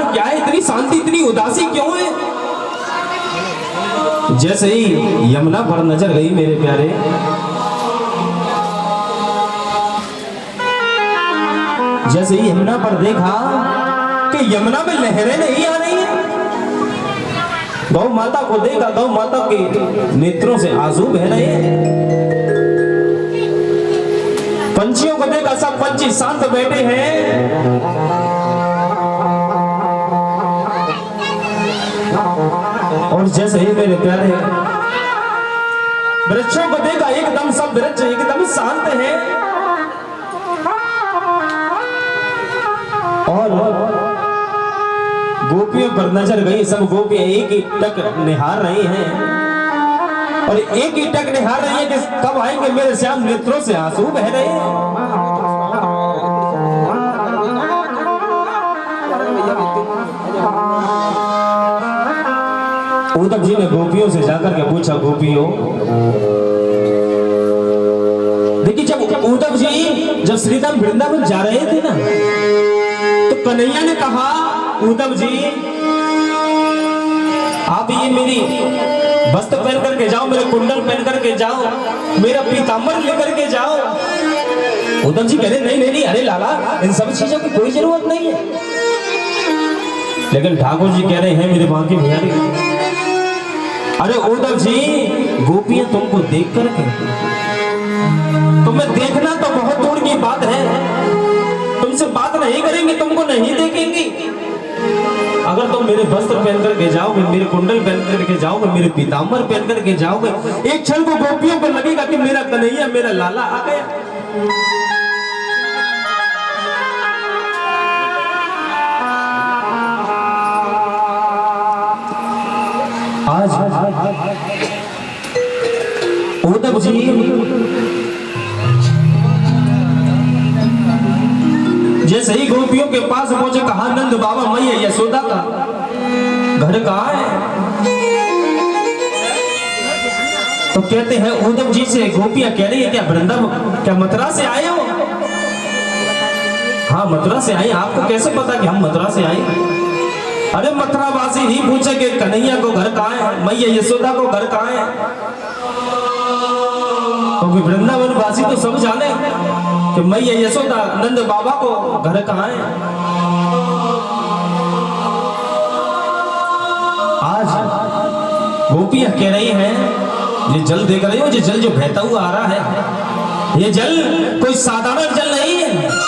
क्या है, इतनी शांति इतनी उदासी क्यों है? जैसे ही यमुना पर नजर गई मेरे प्यारे, जैसे ही यमुना पर देखा कि यमुना में लहरें नहीं आ रही हैं। गौ माता को देखा, गौ माता के नेत्रों से आंसू बह रहे हैं। पंछियों को देखा, सब पंछी शांत बैठे हैं। और जैसे ही मेरे प्यारे वृक्षों को देखा, एकदम सब वृक्ष एकदम शांत हैं। और गोपियों पर नजर गई, सब गोपियां एक ही टक निहार रही हैं और एक ही टक निहार रही है कि कब आएंगे मेरे श्याम नेत्रों से आंसू बह रहे हैं। उद्धव जी ने गोपियों से जाकर के पूछा, गोपियों देखिए, जब उद्धव जी जब श्रीधाम वृंदावन जा रहे थे ना, तो कन्हैया ने कहा, उद्धव जी आप ये मेरी वस्त्र पहन करके जाओ, मेरे कुंडल पहन करके जाओ, मेरा पीताम्बर लेकर के जाओ। उद्धव जी कह रहे नहीं नहीं नहीं, अरे लाला इन सब चीजों की कोई जरूरत नहीं है। लेकिन ठाकुर जी कह रहे हैं मेरे बांके बिहारी, अरे उद्धव जी गोपियां तुमको देख करके, तुम्हें देखना तो बहुत दूर की बात है, तुमसे बात नहीं करेंगे, तुमको नहीं देखेंगी। अगर तुम मेरे वस्त्र पहन करके जाओगे, मेरे कुंडल पहन करके जाओगे, मेरे पीताम्बर पहन करके जाओगे, एक क्षण को गोपियों को लगेगा कि मेरा कन्हैया मेरा लाला आ गया। आज उद्धव जी जैसे ही गोपियों के पास पहुंचे, कहा नंद बाबा मैया यशोदा का घर कहाँ है? तो कहते हैं उद्धव जी से गोपियां कह रही है, क्या वृंदावन, क्या मथुरा से आए हो? हाँ मथुरा से आए। आपको कैसे पता कि हम मथुरा से आए? अरे मथुरा वासी ही पूछे कि कन्हैया को घर कहाँ है, मैया यशोदा को घर कहाँ है? क्योंकि वृंदावन वासी तो सब जाने कि मैया यशोदा नंद बाबा को घर कहाँ है। आज गोपियां कह रही हैं, ये जल देख रहे हो, ये जल जो बहता हुआ आ रहा है, ये जल कोई साधारण जल नहीं है।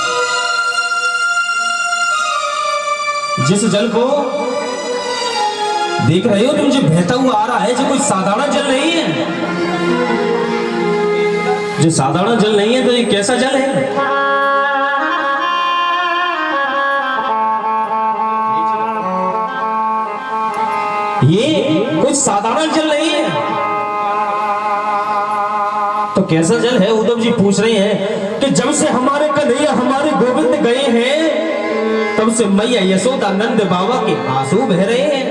जिस जल को देख रहे हो तुम, जो बहता हुआ आ रहा है, जो कोई साधारण जल नहीं है। जो साधारण जल नहीं है तो ये कैसा जल है? ये कोई साधारण जल नहीं है। तो कैसा जल है? उद्धव जी पूछ रहे हैं कि जब से हमारे कन्हैया हमारे गोविंद गए हैं, तब से मैया यशोदा नंद बाबा के आंसू बह रहे हैं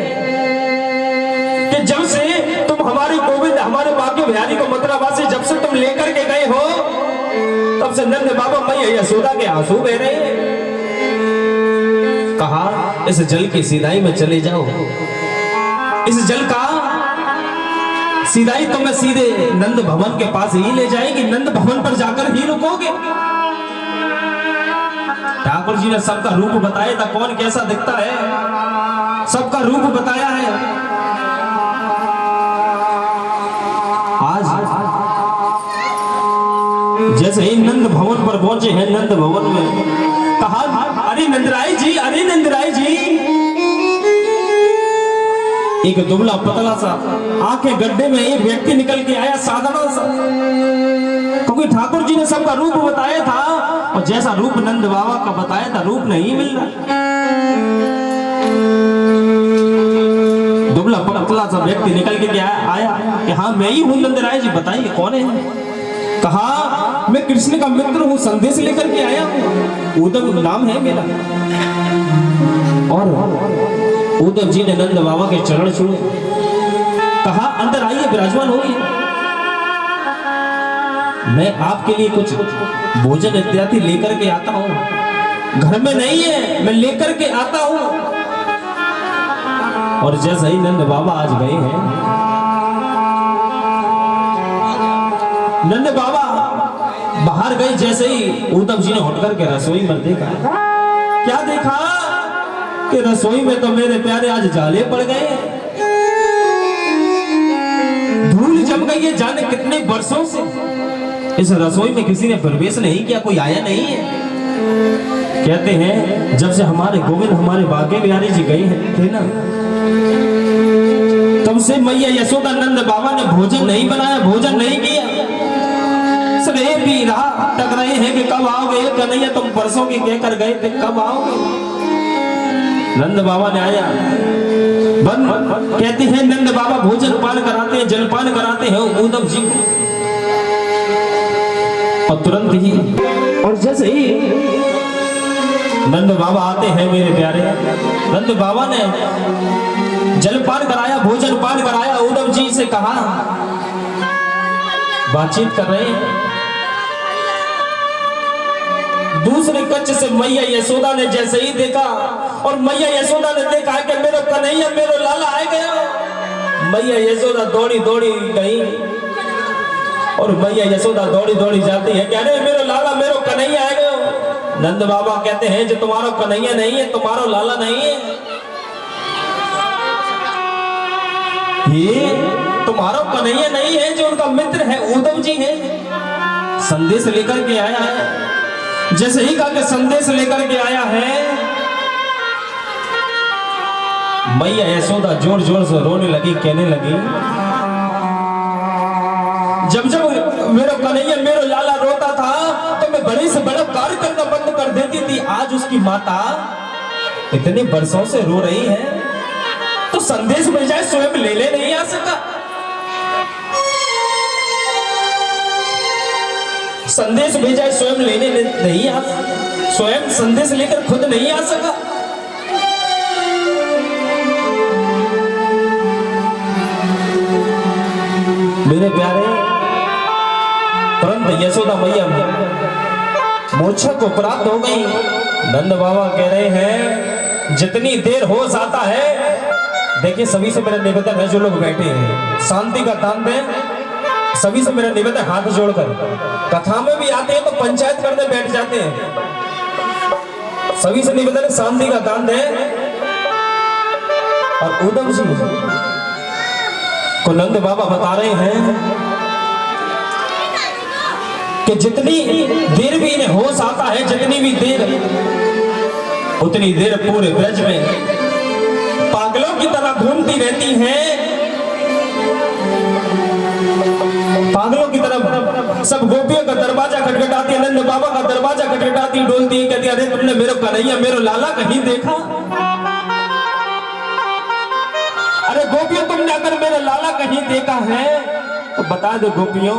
कि जब से तुम हमारे गोविंद हमारे बांके बिहारी को मथुरा वासी जब से तुम लेकर के गए हो, तब से नंद बाबा मैया यशोदा के आंसू बह रहे हैं। कहा इस जल की सीधाई में चले जाओ, इस जल का सीधाई तुम्हें सीधे नंद भवन के पास ही ले जाएगी, नंद भवन पर जाकर ही रुकोगे। ठाकुर जी ने सबका रूप बताया था, कौन कैसा दिखता है, सबका रूप बताया है। आज जैसे ही नंद भवन पर पहुंचे हैं, नंद भवन में कहा, अरे नंदराय जी, अरे नंदराय जी। एक दुबला पतला सा आंखें गड्ढे में एक व्यक्ति निकल के आया, साधारण सा, क्योंकि ठाकुर जी ने सबका रूप बताया था और जैसा रूप नंद बाबा का बताया था रूप नहीं मिल रहा। दुबला पतला सा व्यक्ति निकल के आया कि हाँ मैं ही हूँ नंदराय जी, बताइए कौन है? कहा मैं कृष्ण का मित्र हूँ, संदेश लेकर के आया हूँ, उद्धव नाम है मेरा। और उद्धव जी ने नंद बाबा के चरण छुए, कहा अंदर आइए, विराजमान होइए, मैं आपके लिए कुछ भोजन इत्यादि लेकर के आता हूँ। घर में नहीं है, मैं लेकर के आता हूँ। और जैसे ही नंद बाबा आज गए हैं, नंद बाबा बाहर गए, जैसे ही उद्धव जी ने उठ करके रसोई में देखा, क्या देखा कि रसोई में तो मेरे प्यारे आज जाले पड़ गए, धूल जम गई है। जाने कितने वर्षों से इस रसोई में किसी ने प्रवेश नहीं किया, कोई आया नहीं है। कहते हैं जब से हमारे गोविंद हमारे बागे बिहारी जी गए हैं थे ना, तब से मैया यशोदा नंद बाबा ने भोजन नहीं बनाया, भोजन नहीं किया। सरे पी रहा तक रहे हैं कि कब आओगे कन्हैया, तुम परसों की कहकर गए थे, कब आओगे। नंद बाबा ने आया, कहते हैं नंद बाबा भोजन पान कराते हैं, जलपान कराते हैं उद्धव जी को, और तुरंत ही और जैसे ही नंद बाबा आते हैं मेरे प्यारे, नंद बाबा ने जलपान कराया, भोजन पान कराया, उद्धव जी से कहा, बातचीत कर रहे हैं। दूसरे कक्ष से मैया यशोदा ने जैसे ही देखा, और मैया यशोदा ने देखा कि मेरा कन्हैया मेरा लाला आ गया। मैया यशोदा दौड़ी दौड़ी गई, और मैया यशोदा दौड़ी दौड़ी जाती है, कह रहे मेरा लाला मेरा कन्हैया आ गया। नंद बाबा कहते हैं जो तुम्हारा कन्हैया नहीं है, तुम्हारा लाला नहीं है, ये तुम्हारा कन्हैया नहीं है, जो उनका मित्र है उद्धव जी है, संदेश लेकर के आया है। जैसे ही कहा कि संदेश लेकर के आया है, मैया यशोदा जोर जोर से रोने लगी, कहने लगी, जब जब मेरा कन्हैया मेरा लाला रोता था तो मैं बड़े से बड़ा कार्य करना बंद कर देती थी। आज उसकी माता इतने वर्षों से रो रही है, तो संदेश मिल जाए स्वयं ले ले नहीं आ सका, संदेश भेजा है स्वयं लेने नहीं आ, स्वयं संदेश लेकर खुद नहीं आ सका। मेरे प्यारे, तुरंत यशोदा मैया मोक्षा को प्राप्त हो गई। नंद बाबा कह रहे हैं जितनी देर होश आता है, देखिए सभी से मेरा निवेदन है, जो लोग बैठे हैं शांति का दान दें। सभी से मेरा निवेदन, हाथ जोड़कर, कथा में भी आते हैं तो पंचायत करने बैठ जाते हैं। सभी से निवेदन है शांति का दान दें। और उद्धव जी को नंद बाबा बता रहे हैं कि जितनी देर भी इन्हें होश आता है, जितनी भी देर, उतनी देर पूरे ब्रज में पागलों की तरह घूमती रहती हैं, पागलों की तरफ सब गोपियों का दरवाजा खटखटाती है, नंद बाबा का दरवाजा खटखटाती, डोलती, कहती, अरे तुमने मेरे कन्हैया मेरे लाला कहीं देखा? अरे गोपियों तुमने अगर मेरा लाला कहीं देखा है तो बता दो गोपियों,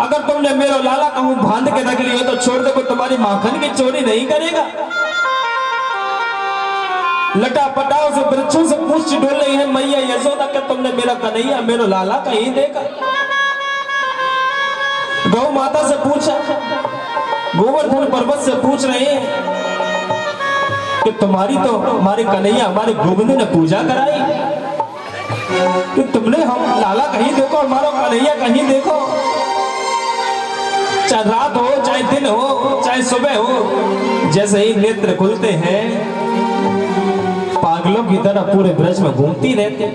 अगर तुमने मेरा लाला कहूं बांध के रख लियो तो छोड़ दो, तुम्हारी माखन की चोरी नहीं करेगा। लटा पटाओ से वृक्षों से पूछ डोल रही है मैया यशोदा, क्या तुमने मेरा कन्हैया मेरा लाला कहीं देखा? गौ माता से पूछा, गोवर्धन पर्वत से पूछ रहे हैं कि तुम्हारी तो हमारे कन्हैया हमारे गोविंद ने पूजा कराई, कि तुमने हम लाला कहीं देखो, हमारा कन्हैया कहीं देखो। चाहे रात हो, चाहे दिन हो, चाहे सुबह हो, जैसे ही नेत्र खुलते हैं पागलों की तरह पूरे ब्रज में घूमती रहते।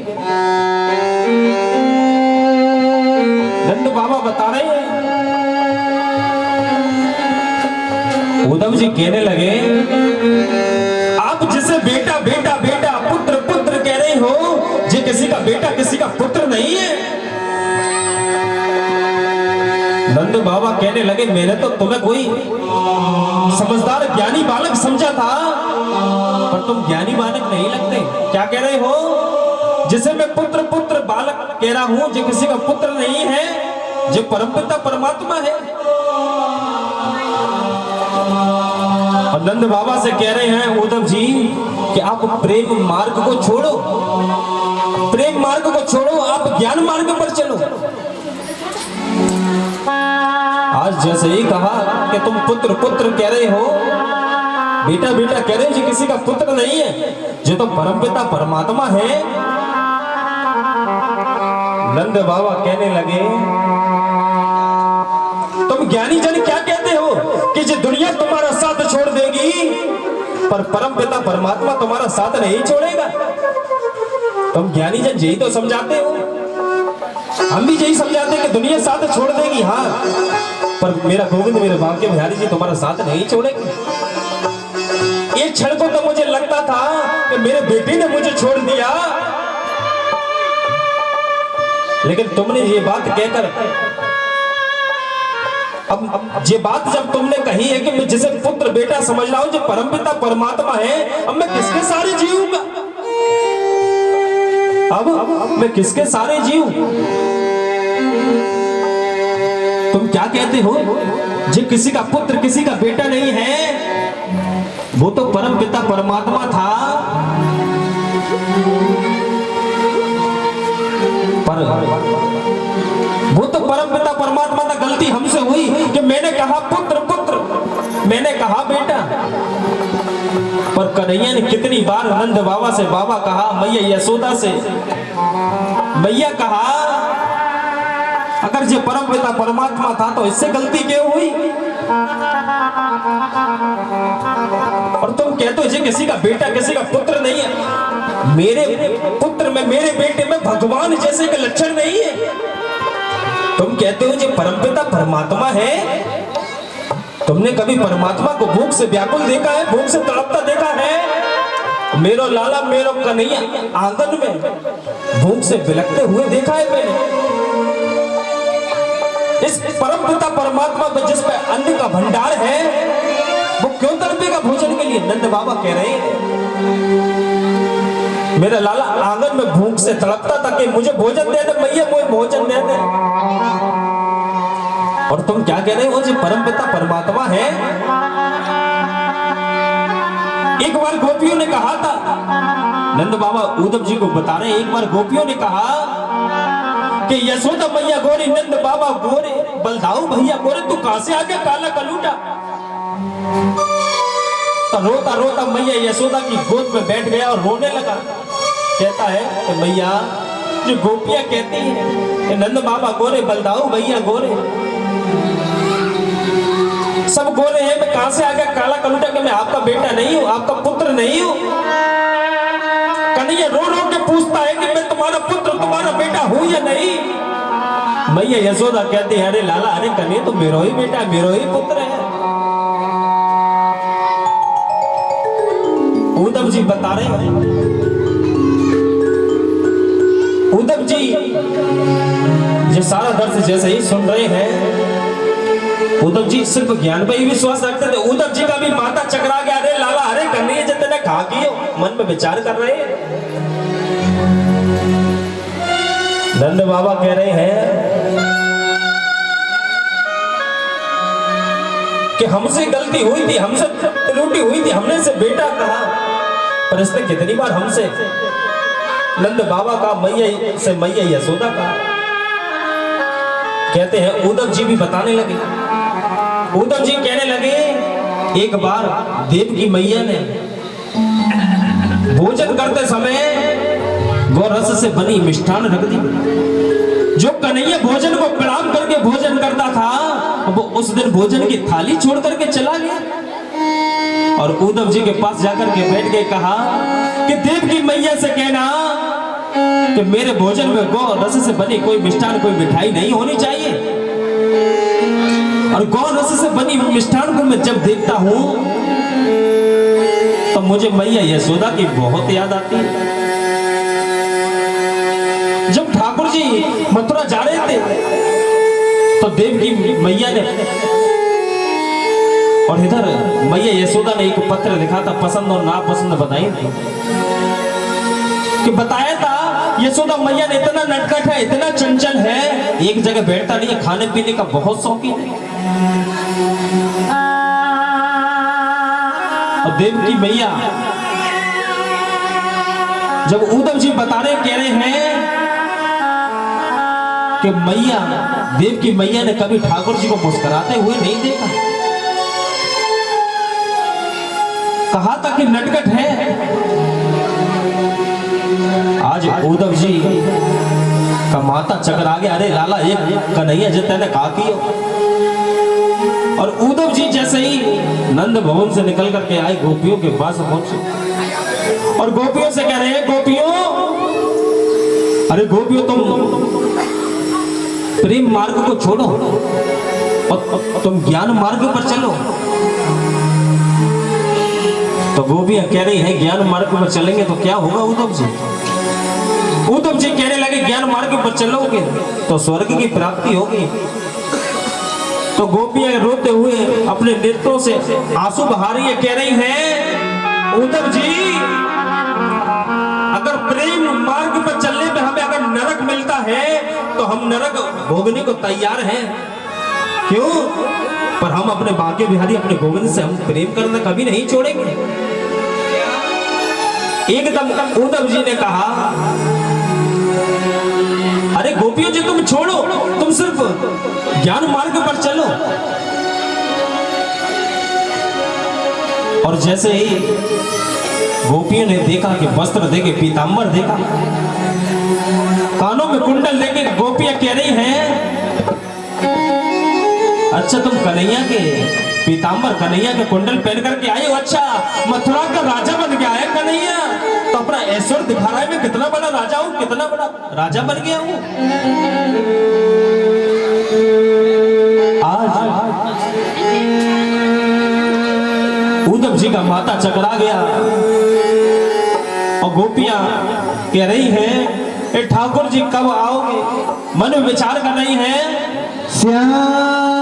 नंद बाबा बता रहे हैं, उद्धव जी कहने लगे, आप जिसे बेटा बेटा बेटा पुत्र पुत्र कह रहे हो, ये किसी का बेटा किसी का पुत्र नहीं है। नंद बाबा कहने लगे, मैंने तो तुम्हें कोई समझदार ज्ञानी बालक समझा था, पर तुम ज्ञानी बालक नहीं लगते। क्या कह रहे हो? जिसे मैं पुत्र पुत्र बालक कह रहा हूं, जो किसी का पुत्र नहीं है, जो परमपिता परमात्मा है। और नंद बाबा से कह रहे हैं उद्धव जी कि आप प्रेम मार्ग को छोड़ो, प्रेम मार्ग को छोड़ो, आप ज्ञान मार्ग पर चलो। आज जैसे ही कहा कि तुम पुत्र पुत्र कह रहे हो, बेटा बेटा कह रहे हो, ये किसी का पुत्र नहीं है, जो तो परमपिता परमात्मा है। नंद बाबा कहने लगे, तुम ज्ञानी जन क्या कहते हो कि ये दुनिया तुम्हारा साथ छोड़ देगी, पर परमपिता परमात्मा तुम्हारा साथ नहीं छोड़ेगा। तुम ज्ञानी जन यही तो समझाते हो, हम भी यही समझाते हैं कि दुनिया साथ छोड़ देगी, हाँ, पर मेरा गोविंद, मेरे बांके बिहारी जी तुम्हारा साथ नहीं छोड़ेंगे। एक क्षण को तो मुझे लगता था कि मेरे बेटे ने मुझे छोड़ दिया, लेकिन तुमने ये बात कहकर, अब ये बात जब तुमने कही है कि मैं जिसे पुत्र बेटा समझ रहा हूं, जो परमपिता परमात्मा है, अब मैं किसके सारे जीऊंगा? अब मैं किसके सारे जीऊं? तुम क्या कहते हो, जो किसी का पुत्र किसी का बेटा नहीं है, वो तो परमपिता परमात्मा था। पर वो तो परमपिता परमात्मा था, गलती हमसे हुई कि मैंने कहा पुत्र पुत्र, मैंने कहा बेटा। पर कन्हैया ने कितनी बार नंद बाबा से बाबा कहा, मैया यशोदा से मैया कहा। अगर ये परमपिता परमात्मा था तो इससे गलती क्यों हुई? और तुम कहते हो ये किसी का बेटा किसी का पुत्र नहीं है। मेरे पुत्र में, मेरे बेटे में भगवान जैसे के लक्षण नहीं है। तुम कहते हो ये परमपिता परमात्मा है। तुमने कभी परमात्मा को भूख से व्याकुल देखा है, भूख से तड़पता देखा है? मेरो लाला मेरो कन्हैया आंगन में भूख से बिलखते हुए देखा है मैंने। इस परमपिता परमात्मा पे जिस पे अन्न का भंडार है, वो क्यों तड़पेगा भोजन के लिए? नंद बाबा कह रहे हैं मेरा लाला आंगन में भूख से तड़पता था कि मुझे भोजन दे दे मैया, कोई भोजन दे दे। और तुम क्या कह रहे हो, जो परमपिता परमात्मा है। एक बार गोपियों ने कहा था, नंद बाबा उद्धव जी को बता रहे, एक बार गोपियों ने कहा कि यशोदा मैया गोरी, नंद बाबा गोरे, बलदाऊ भैया गोरे, तू कहां से आ गया काला कलूटा? तो रोता रोता मैया यशोदा की गोद में बैठ गया और रोने लगा। कहता है कि मैया, जो गोपियां कहती हैं कि नंद बाबा गोरे, बलदाऊ भैया गोरे, सब गोरे हैं, मैं कहां से आ गया काला कलूटा? कि मैं आपका बेटा नहीं हूं, आपका पुत्र नहीं हूं। कन्हैया रो रो के पूछता है कि मैं तुम्हारा पुत्र, तुम्हारा बेटा हूं या नहीं? मैया यशोदा कहती है, अरे लाला, अरे कन्हैया तो मेरो ही बेटा है, मेरो ही पुत्र है। उद्धव जी बता रहे हैं, उद्धव जी ये सारा दर्श जैसे ही सुन रहे हैं, उद्धव जी सिर्फ ज्ञान पर ही विश्वास रखते थे। उद्धव जी का भी माथा चकरा गया, अरे लाला, अरे कन्हैया जितने खा किए, मन में विचार कर रहे हैं। नंद बाबा कह रहे हैं कि हमसे गलती हुई थी, हमसे त्रुटि हुई थी, हमने से बेटा कहा, पर इसने कितनी बार हमसे नंद बाबा का, मैया से मैया यशोदा का। कहते हैं उद्धव जी भी बताने लगे, उद्धव जी कहने लगे, एक बार देव की मैया ने भोजन करते समय गौरस से बनी मिष्ठान रख दी। जो कन्हैया भोजन को प्रणाम करके भोजन करता था, वो उस दिन भोजन की थाली छोड़ करके चला गया और उद्धव जी के पास जाकर के बैठ के कहा कि देव की मैया से कहना कि मेरे भोजन में गौ रस से बनी कोई मिष्ठान, कोई मिठाई नहीं होनी चाहिए। और गौ रस से बनी मिष्ठान को मैं जब देखता हूं तो मुझे मैया यशोदा की बहुत याद आती है। जब ठाकुर जी मथुरा जा रहे थे तो देव की मैया ने और इधर मैया यशोदा ने एक पत्र लिखा था, पसंद और नापसंद बताई थी। कि बताया था यशोदा मैया ने इतना नटखट है, इतना चंचल है, एक जगह बैठता नहीं है, खाने पीने का बहुत शौकीन है। और देव की मैया जब उद्धव जी बता रहे, कह रहे हैं कि मैया, देव की मैया ने कभी ठाकुर जी को मुस्कुराते हुए नहीं देखा। की नटखट है। आज उद्धव जी का माता चकरा गया। अरे लाला एक कन्हैया जी तेने कहा की। और उद्धव जी जैसे ही नंद भवन से निकल करके आए, गोपियों के पास पहुंचे और गोपियों से कह रहे हैं, गोपियों, अरे गोपियों तुम प्रेम मार्ग को छोड़ो और तुम ज्ञान मार्ग पर चलो। तो गोपियां कह रही हैं ज्ञान मार्ग पर चलेंगे तो क्या होगा उद्धव जी? उद्धव जी कहने लगे ज्ञान मार्ग पर चलोगे तो स्वर्ग की प्राप्ति होगी। तो गोपियां रोते हुए अपने नेत्रों से आंसू बहा रही है, कह रही हैं, उद्धव जी अगर प्रेम मार्ग पर चलने पे हमें अगर नरक मिलता है तो हम नरक भोगने को तैयार हैं। क्यों? पर हम अपने बांके बिहारी अपने गोविंद से हम प्रेम करना कभी नहीं छोड़ेंगे। एकदम उद्धव जी ने कहा, अरे गोपियों जी तुम छोड़ो, तुम सिर्फ ज्ञान मार्ग पर चलो। और जैसे ही गोपियों ने देखा कि वस्त्र देके पीतांबर देखा, कानों में कुंडल देके गोपियां कह रही हैं, अच्छा तुम कन्हैया के पीतांबर कन्हैया के कुंडल पहन करके आए हो। अच्छा मथुरा का राजा बन गया है कन्हैया, तो अपना ऐश्वर्य दिखा रहा है मैं कितना बड़ा राजा हूं, कितना बड़ा राजा बन गया हूं। आज उद्धव जी का माता चकरा गया और गोपियां कह रही हैं, ठाकुर जी कब आओगे? मन में विचार कर रही हैं, श्याम